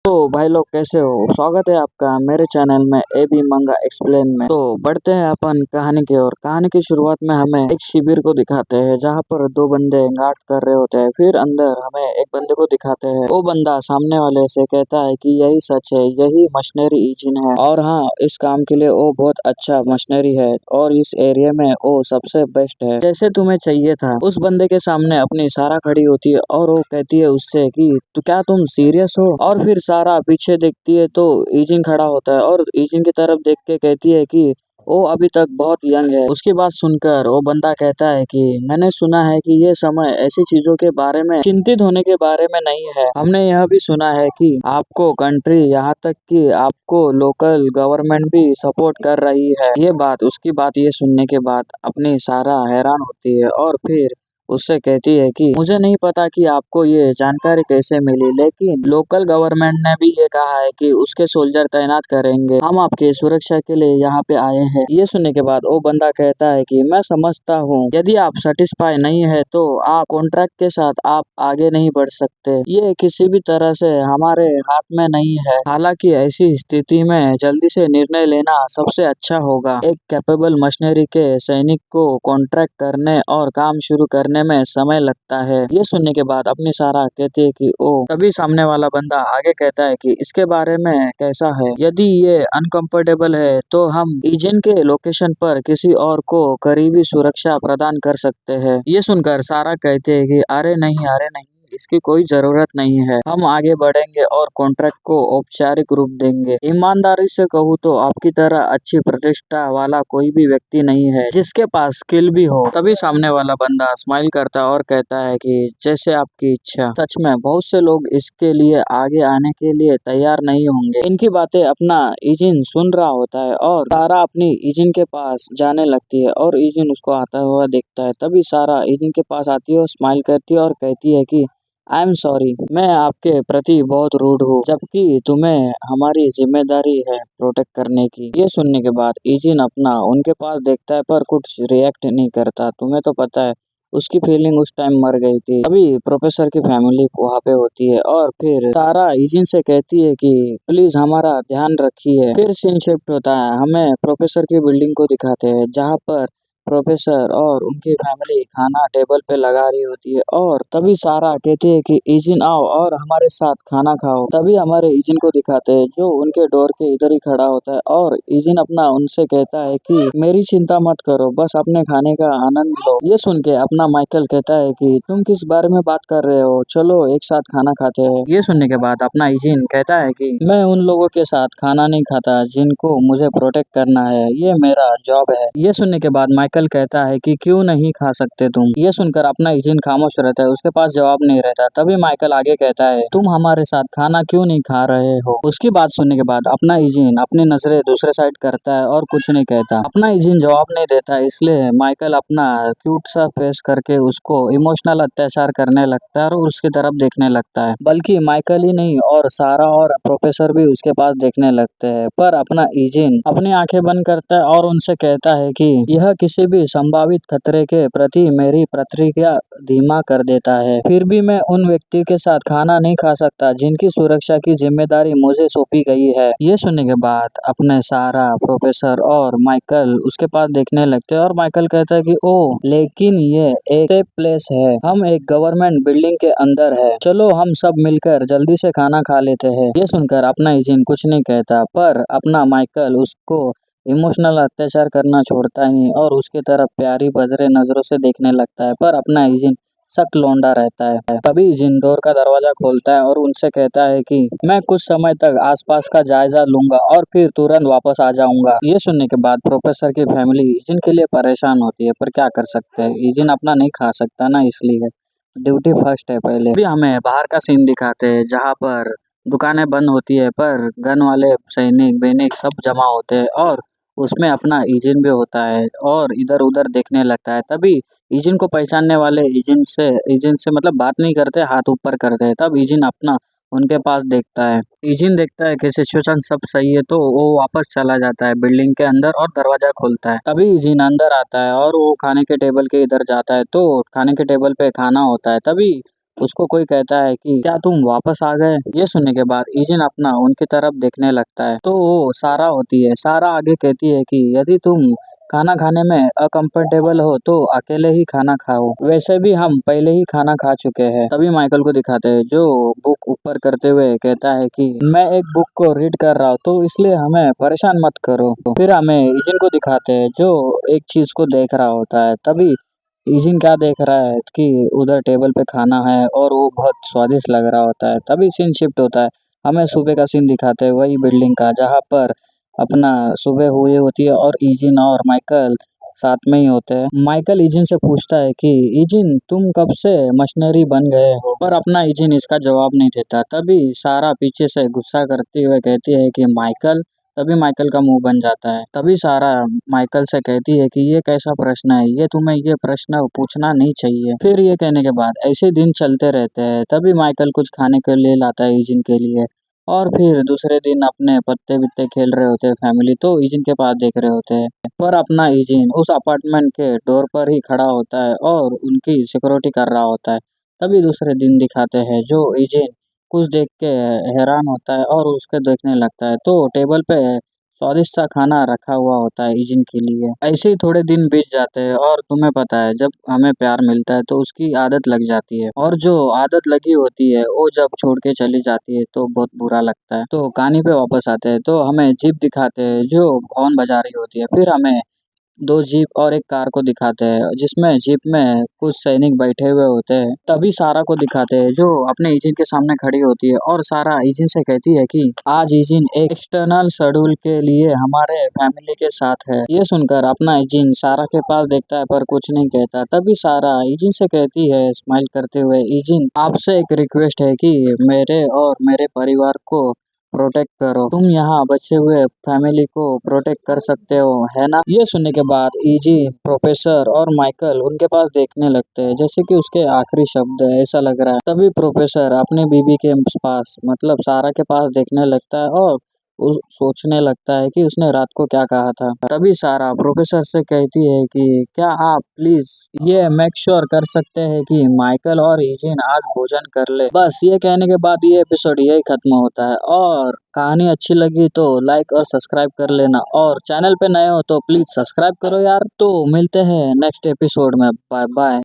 तो भाई लोग कैसे हो। स्वागत है आपका मेरे चैनल में एबी मंगा एक्सप्लेन में। तो बढ़ते हैं अपन कहानी की ओर। कहानी की शुरुआत में हमें एक शिविर को दिखाते हैं जहाँ पर दो बंदे गार्ड कर रहे होते हैं। फिर अंदर हमें एक बंदे को दिखाते हैं। वो बंदा सामने वाले से कहता है कि यही सच है, यही मशीनरी इंजन है और हाँ, इस काम के लिए वो बहुत अच्छा मशीनरी है और इस एरिया में वो सबसे बेस्ट है, जैसे तुम्हें चाहिए था। उस बंदे के सामने अपनी सारा खड़ी होती है और वो कहती है उससे कि तो क्या तुम सीरियस हो। और फिर सारा पीछे देखती है तो ईजिन खड़ा होता है और ईजिन की तरफ देख के कहती है कि वो अभी तक बहुत यंग है। उसकी बात सुनकर वो बंदा कहता है कि मैंने सुना है कि ये समय ऐसी चीजों के बारे में चिंतित होने के बारे में नहीं है। हमने यह भी सुना है कि आपको कंट्री, यहाँ तक कि आपको लोकल गवर्नमेंट भी सपोर्ट कर रही है। उसकी बात ये सुनने के बाद अपनी सारा हैरान होती है और फिर उससे कहती है कि मुझे नहीं पता कि आपको ये जानकारी कैसे मिली, लेकिन लोकल गवर्नमेंट ने भी ये कहा है कि उसके सोल्जर तैनात करेंगे। हम आपके सुरक्षा के लिए यहाँ पे आए हैं। ये सुनने के बाद वो बंदा कहता है कि मैं समझता हूँ, यदि आप सेटिस्फाई नहीं है तो आप कॉन्ट्रैक्ट के साथ आप आगे नहीं बढ़ सकते। ये किसी भी तरह से हमारे हाथ में नहीं है। हालांकि ऐसी स्थिति में जल्दी से निर्णय लेना सबसे अच्छा होगा। एक कैपेबल मशीनरी के सैनिक को कॉन्ट्रैक्ट करने और काम शुरू करने में समय लगता है। ये सुनने के बाद अपनी सारा कहती है कि ओ। तभी सामने वाला बंदा आगे कहता है कि इसके बारे में कैसा है, यदि ये अनकंफर्टेबल है तो हम ईजिन के लोकेशन पर किसी और को करीबी सुरक्षा प्रदान कर सकते हैं। ये सुनकर सारा कहते हैं कि अरे नहीं, इसकी कोई जरूरत नहीं है। हम आगे बढ़ेंगे और कॉन्ट्रैक्ट को औपचारिक रूप देंगे। ईमानदारी से कहूँ तो आपकी तरह अच्छी प्रतिष्ठा वाला कोई भी व्यक्ति नहीं है जिसके पास स्किल भी हो। तभी सामने वाला बंदा स्माइल करता है और कहता है कि जैसे आपकी इच्छा। सच में बहुत से लोग इसके लिए आगे आने के लिए तैयार नहीं होंगे। इनकी बातें अपना ईजिन सुन रहा होता है और सारा अपनी ईजिन के पास जाने लगती है और ईजिन उसको आता हुआ देखता है। तभी सारा ईजिन के पास आती है और स्माइल करती है और कहती है कि आई एम सॉरी, मैं आपके प्रति बहुत रूड हूँ, जबकि तुम्हें हमारी जिम्मेदारी है प्रोटेक्ट करने की। ये सुनने के बाद ईजिन अपना उनके पास देखता है पर कुछ रिएक्ट नहीं करता। तुम्हें तो पता है उसकी फीलिंग उस टाइम मर गई थी। अभी प्रोफेसर की फैमिली वहाँ पे होती है और फिर सारा ईजिन से कहती है कि प्लीज हमारा ध्यान रखिए। फिर सीन शिफ्ट होता है, हमें प्रोफेसर की बिल्डिंग को दिखाते हैं जहाँ पर प्रोफेसर और उनकी फैमिली खाना टेबल पे लगा रही होती है और तभी सारा कहते हैं कि ईजिन आओ और हमारे साथ खाना खाओ। तभी हमारे ईजिन को दिखाते हैं जो उनके डोर के इधर ही खड़ा होता है और ईजिन अपना उनसे कहता है कि मेरी चिंता मत करो, बस अपने खाने का आनंद लो। ये सुन के अपना माइकल कहता है कि तुम किस बारे में बात कर रहे हो, चलो एक साथ खाना खाते हैं। ये सुनने के बाद अपना ईजिन कहता है कि मैं उन लोगों के साथ खाना नहीं खाता जिनको मुझे प्रोटेक्ट करना है, ये मेरा जॉब है। ये सुनने के बाद माइकल कहता है कि क्यों नहीं खा सकते तुम। ये सुनकर अपना ईजिन खामोश रहता है, उसके पास जवाब नहीं रहता। तभी माइकल आगे कहता है तुम हमारे साथ खाना क्यों नहीं खा रहे हो। उसकी बात सुनने के बाद अपना ईजिन अपनी नजरें दूसरे साइड करता है और कुछ नहीं कहता। अपना ईजिन जवाब नहीं देता, इसलिए माइकल अपना क्यूट सा फेस करके उसको इमोशनल अत्याचार करने लगता है और उसकी तरफ देखने लगता है। बल्कि माइकल ही नहीं और सारा और प्रोफेसर भी उसके पास देखने लगते हैं, पर अपना ईजिन अपनी आंखें बंद करता है और उनसे कहता है कि यह किसी भी संभावित खतरे के प्रति मेरी प्रतिक्रिया धीमा कर देता है। फिर भी मैं उन व्यक्ति के साथ खाना नहीं खा सकता जिनकी सुरक्षा की जिम्मेदारी मुझे सौंपी गई है। ये सुनने के बाद अपने सारा, प्रोफेसर और माइकल उसके पास देखने लगते हैं और माइकल कहता है कि ओ, लेकिन ये एक सेफ प्लेस है, हम एक गवर्नमेंट बिल्डिंग के अंदर है, चलो हम सब मिलकर जल्दी से खाना खा लेते हैं। ये सुनकर अपना ईजिन कुछ नहीं कहता, पर अपना माइकल उसको इमोशनल अत्याचार करना छोड़ता ही नहीं और उसकी तरफ प्यारी बजरे नजरों से देखने लगता है, पर अपना ईजिन सख्त लौंडा रहता है। तभी ईजिन डोर का दरवाजा खोलता है और उनसे कहता है कि मैं कुछ समय तक आसपास का जायजा लूंगा और फिर तुरंत वापस आ जाऊंगा। ये सुनने के बाद प्रोफेसर की फैमिली ईजिन के लिए परेशान होती है, पर क्या कर सकते हैं, ईजिन अपना नहीं खा सकता ना, इसलिए ड्यूटी फर्स्ट है पहले। अभी हमें बाहर का सीन दिखाते हैं जहाँ पर दुकानें बंद होती है पर गन वाले सैनिक वैनिक सब जमा होते हैं और उसमें अपना ईजिन भी होता है और इधर उधर देखने लगता है। तभी ईजिन को पहचानने वाले ईजिन से मतलब बात नहीं करते, हाथ ऊपर करते हैं। तब ईजिन अपना उनके पास देखता है। ईजिन देखता है कि सिचुएशन सब सही है तो वो वापस चला जाता है बिल्डिंग के अंदर और दरवाजा खोलता है। तभी ईजिन अंदर आता है और वो खाने के टेबल के इधर जाता है तो खाने के टेबल पे खाना होता है। तभी उसको कोई कहता है कि क्या तुम वापस आ गए। ये सुनने के बाद ईजिन अपना उनकी तरफ देखने लगता है तो वो सारा होती है। सारा आगे कहती है कि यदि तुम खाना खाने में अकंफर्टेबल हो तो अकेले ही खाना खाओ, वैसे भी हम पहले ही खाना खा चुके हैं। तभी माइकल को दिखाते हैं जो बुक ऊपर करते हुए कहता है कि मैं एक बुक को रीड कर रहा हूँ तो इसलिए हमें परेशान मत करो। फिर हमें ईजिन को दिखाते हैं जो एक चीज को देख रहा होता है। तभी ईजिन क्या देख रहा है कि उधर टेबल पे खाना है और वो बहुत स्वादिष्ट लग रहा होता है। तभी सीन शिफ्ट होता है, हमें सुबह का सीन दिखाते हैं वही बिल्डिंग का जहाँ पर अपना सुबह हुई होती है और ईजिन और माइकल साथ में ही होते हैं। माइकल ईजिन से पूछता है कि ईजिन तुम कब से मशीनरी बन गए हो, पर अपना ईजिन इसका जवाब नहीं देता। तभी सारा पीछे से गुस्सा करते हुए कहती है कि माइकल। तभी माइकल का मुंह बन जाता है। तभी सारा माइकल से कहती है कि ये कैसा प्रश्न है, ये तुम्हें ये प्रश्न पूछना नहीं चाहिए। फिर ये कहने के बाद ऐसे दिन चलते रहते हैं। तभी माइकल कुछ खाने के लिए लाता है ईजिन के लिए और फिर दूसरे दिन अपने पत्ते बित्ते खेल रहे होते हैं फैमिली तो ईजिन के पास देख रहे होते हैं। पर अपना ईजिन उस अपार्टमेंट के डोर पर ही खड़ा होता है और उनकी सिक्योरिटी कर रहा होता है। तभी दूसरे दिन दिखाते हैं जो ईजिन कुछ देख के हैरान होता है और उसके देखने लगता है तो टेबल पे स्वादिष्ट सा खाना रखा हुआ होता है ईजिन के लिए। ऐसे ही थोड़े दिन बीत जाते हैं और तुम्हें पता है जब हमें प्यार मिलता है तो उसकी आदत लग जाती है और जो आदत लगी होती है वो जब छोड़ के चली जाती है तो बहुत बुरा लगता है। तो कहानी पे वापस आते हैं तो हमें जीप दिखाते हैं जो हॉर्न बजा रही होती है। फिर हमें दो जीप और एक कार को दिखाते हैं जिसमें जीप में कुछ सैनिक बैठे हुए होते हैं। तभी सारा को दिखाते हैं जो अपने ईजिन के सामने खड़ी होती है और सारा ईजिन से कहती है कि आज ईजिन एक एक्सटर्नल शेड्यूल के लिए हमारे फैमिली के साथ है। ये सुनकर अपना ईजिन सारा के पास देखता है पर कुछ नहीं कहता। तभी सारा ईजिन से कहती है स्माइल करते हुए, ईजिन आपसे एक रिक्वेस्ट है कि मेरे और मेरे परिवार को प्रोटेक्ट करो। तुम यहाँ बचे हुए फैमिली को प्रोटेक्ट कर सकते हो, है ना। ये सुनने के बाद ईजी प्रोफेसर और माइकल उनके पास देखने लगते हैं जैसे कि उसके आखिरी शब्द है ऐसा लग रहा है। तभी प्रोफेसर अपने बीबी के पास मतलब सारा के पास देखने लगता है और सोचने लगता है कि उसने रात को क्या कहा था। तभी सारा प्रोफेसर से कहती है कि क्या आप प्लीज ये मेक श्योर कर सकते हैं कि माइकल और ईजिन आज भोजन कर ले। बस ये कहने के बाद ये एपिसोड यही खत्म होता है और कहानी अच्छी लगी तो लाइक और सब्सक्राइब कर लेना और चैनल पे नए हो तो प्लीज सब्सक्राइब करो यार। तो मिलते हैं नेक्स्ट एपिसोड में, बाय बाय।